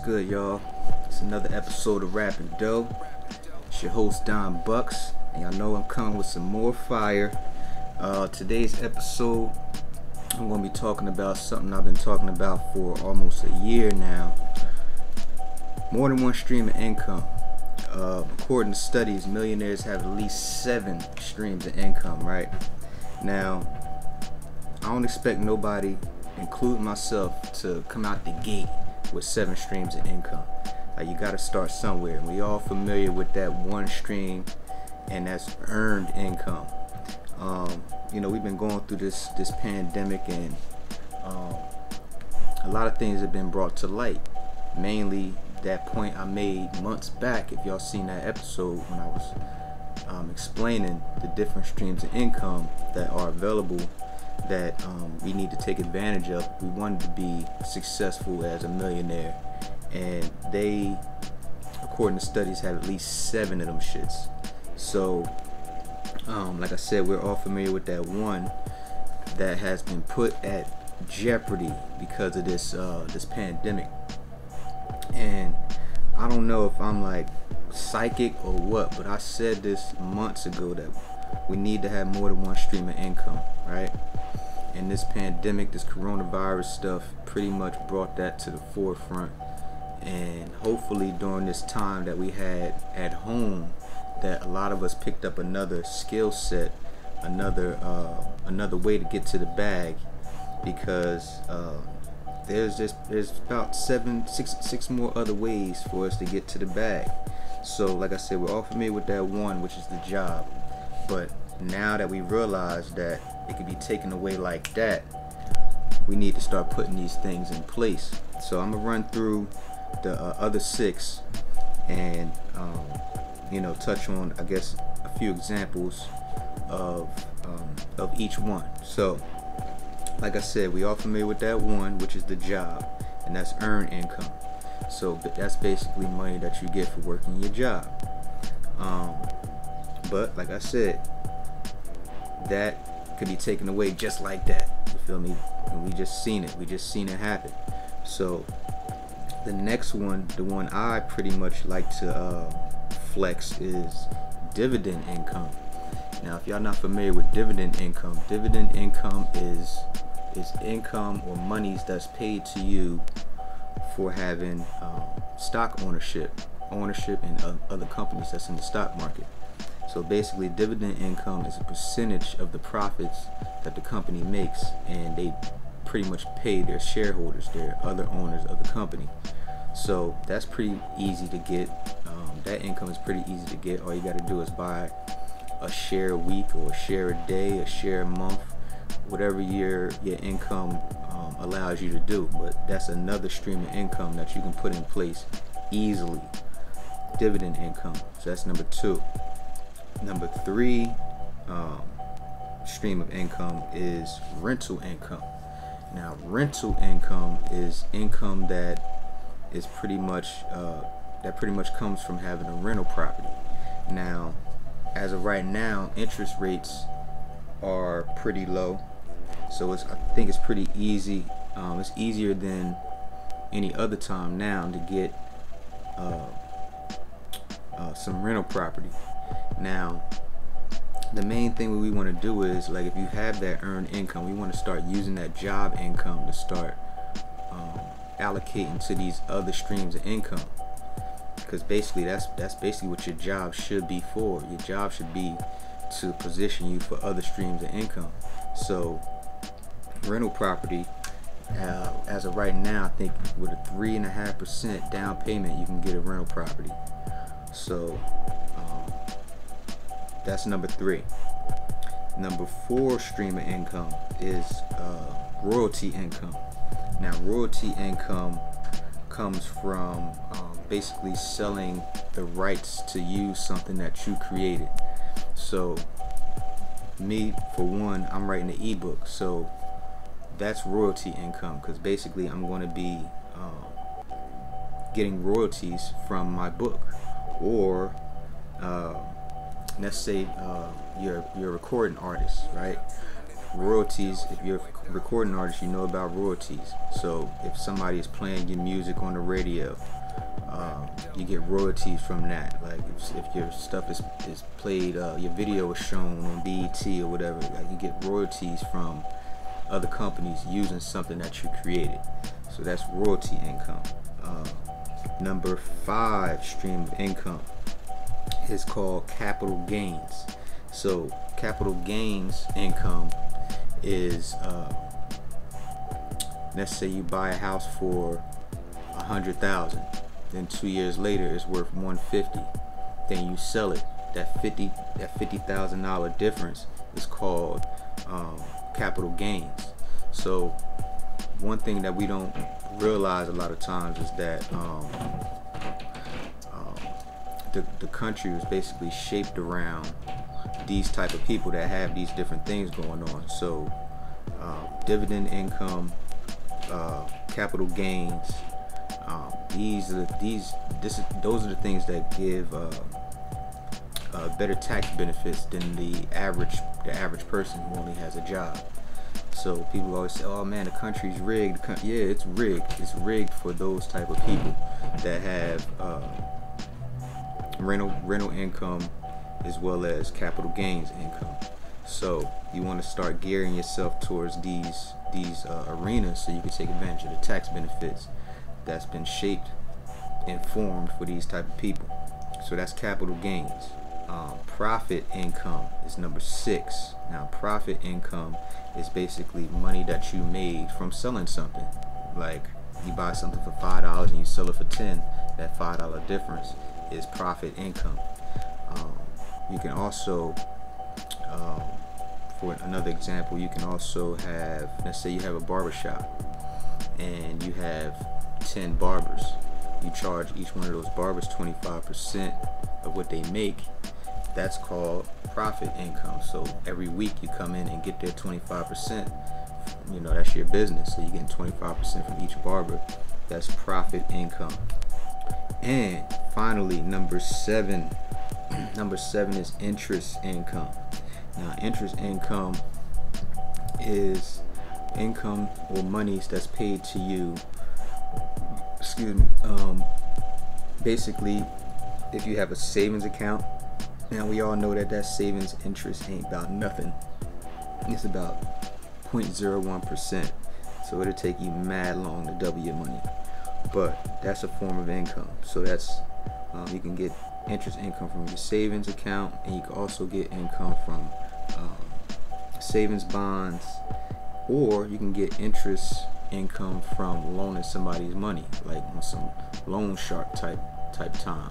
good, y'all? It's another episode of Rappin' Doe. It's your host Don Bucks, and y'all know I'm coming with some more fire. Today's episode, I'm going to be talking about something I've been talking about for almost a year now. More than one stream of income. According to studies, millionaires have at least 7 streams of income, right? Now, I don't expect nobody, including myself, to come out the gate with 7 streams of income. You gotta start somewhere. We all familiar with that one stream, and that's earned income. We've been going through this pandemic, and a lot of things have been brought to light. Mainly that point I made months back, if y'all seen that episode when I was explaining the different streams of income that are available that we need to take advantage of. We wanted to be successful as a millionaire, and they, according to studies, have at least 7 of them shits. So like I said, we're all familiar with that one that has been put at jeopardy because of this pandemic. And I don't know if I'm like psychic or what, but I said this months ago that we need to have more than one stream of income, right? And this pandemic, this coronavirus stuff, pretty much brought that to the forefront. And hopefully during this time that we had at home, that a lot of us picked up another skill set, another way to get to the bag, because there's about six more other ways for us to get to the bag. So like I said, we're all familiar with that one, which is the job. But now that we realize that it can be taken away like that, we need to start putting these things in place. So I'm gonna run through the other 6 and touch on, I guess, a few examples of each one. So like I said, we all familiar with that one, which is the job, and that's earned income. So that's basically money that you get for working your job. But like I said, that could be taken away just like that. You feel me? And we just seen it happen. So the next one, the one I pretty much like to flex, is dividend income. Now, if y'all not familiar with dividend income is income or monies that's paid to you for having stock ownership in other companies that's in the stock market. So basically, dividend income is a percentage of the profits that the company makes, and they pretty much pay their shareholders, their other owners of the company. So that's pretty easy to get. That income is pretty easy to get. All you got to do is buy a share a week, or a share a day, a share a month, whatever your income allows you to do. But that's another stream of income that you can put in place easily. Dividend income. So that's number 2. Number 3 stream of income is rental income. Now, rental income is income that is pretty much comes from having a rental property. Now, as of right now, interest rates are pretty low, so I think it's pretty easy. It's easier than any other time now to get some rental property. Now, the main thing we want to do is, like, if you have that earned income, we want to start using that job income to start allocating to these other streams of income, because basically that's basically what your job should be for. Your job should be to position you for other streams of income. So rental property, as of right now, I think with a 3.5% down payment, you can get a rental property. So that's number 3. Number 4 stream of income is royalty income. Now, royalty income comes from basically selling the rights to use something that you created. So me, for one, I'm writing an ebook, so that's royalty income, because basically I'm going to be getting royalties from my book. Or let's say you're a recording artist, right? royalties, if you're a recording artist, you know about royalties. So if somebody is playing your music on the radio, you get royalties from that. Like if your stuff is played, your video is shown on BET or whatever, like you get royalties from other companies using something that you created. So that's royalty income. Number 5 stream of income is called capital gains. So capital gains income is, let's say you buy a house for $100,000, then 2 years later it's worth $150,000. Then you sell it. That $50,000 difference is called capital gains. So one thing that we don't realize a lot of times is that the country was basically shaped around these type of people that have these different things going on. So dividend income, capital gains, those are the things that give better tax benefits than the average person who only has a job. So people always say, "Oh man, the country's rigged." Yeah, it's rigged. It's rigged for those type of people that have rental income as well as capital gains income. So you want to start gearing yourself towards these arenas so you can take advantage of the tax benefits that's been shaped and formed for these type of people. So that's capital gains. Profit income is number 6. Now profit income is basically money that you made from selling something. Like you buy something for $5 and you sell it for $10. That $5 difference is profit income. You can also, for another example, you can also have, let's say you have a barbershop and you have 10 barbers. You charge each one of those barbers 25% of what they make. That's called profit income. So every week you come in and get their 25%. You know, that's your business. So you're getting 25% from each barber. That's profit income. And finally, number 7. Number 7 is interest income. Now, interest income is income or monies that's paid to you. Excuse me. Basically, if you have a savings account, now we all know that savings interest ain't about nothing. It's about 0.01%. So it'll take you mad long to double your money. But that's a form of income. So that's you can get interest income from your savings account, and you can also get income from savings bonds, or you can get interest income from loaning somebody's money, like on some loan shark type time.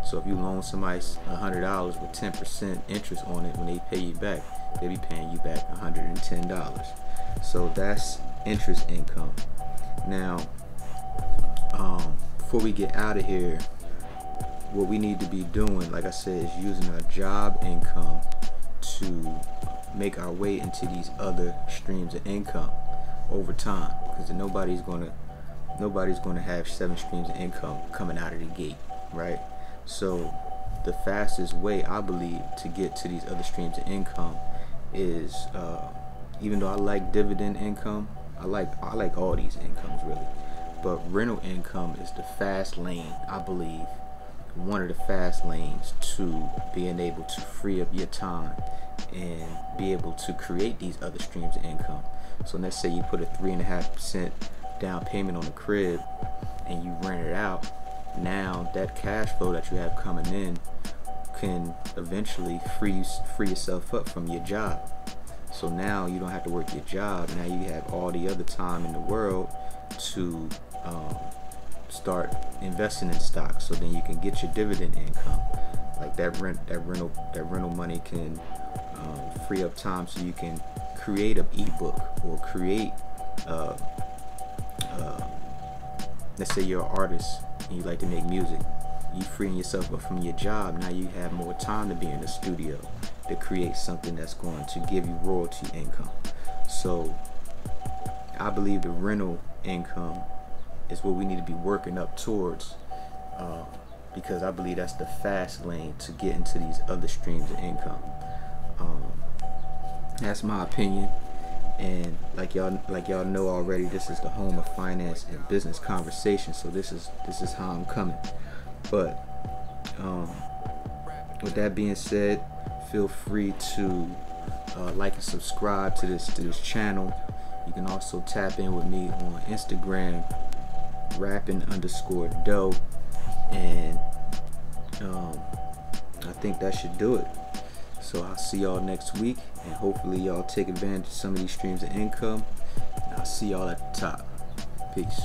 So if you loan somebody $100 with 10% interest on it, when they pay you back, they'll be paying you back $110. So that's interest income. Now, before we get out of here, what we need to be doing, like I said, is using our job income to make our way into these other streams of income over time, because nobody's going to have 7 streams of income coming out of the gate, right? So the fastest way, I believe, to get to these other streams of income is, even though I like dividend income, I like all these incomes really, but rental income is the fast lane, I believe, one of the fast lanes to being able to free up your time and be able to create these other streams of income. So let's say you put a 3.5% down payment on the crib and you rent it out. Now that cash flow that you have coming in can eventually free yourself up from your job. So now you don't have to work your job. Now you have all the other time in the world to start investing in stocks. So then you can get your dividend income. Like that rental money can free up time so you can create an ebook or create. Let's say you're an artist and you like to make music. You freeing yourself up from your job. Now you have more time to be in the studio to create something that's going to give you royalty income. So I believe the rental income is what we need to be working up towards, because I believe that's the fast lane to get into these other streams of income. That's my opinion. And like y'all know already, this is the home of finance and business conversation. So this is how I'm coming. But with that being said, feel free to like and subscribe to this channel. You can also tap in with me on Instagram, Rappin_dough, and I think that should do it. So I'll see y'all next week, and hopefully y'all take advantage of some of these streams of income. And I'll see y'all at the top. Peace.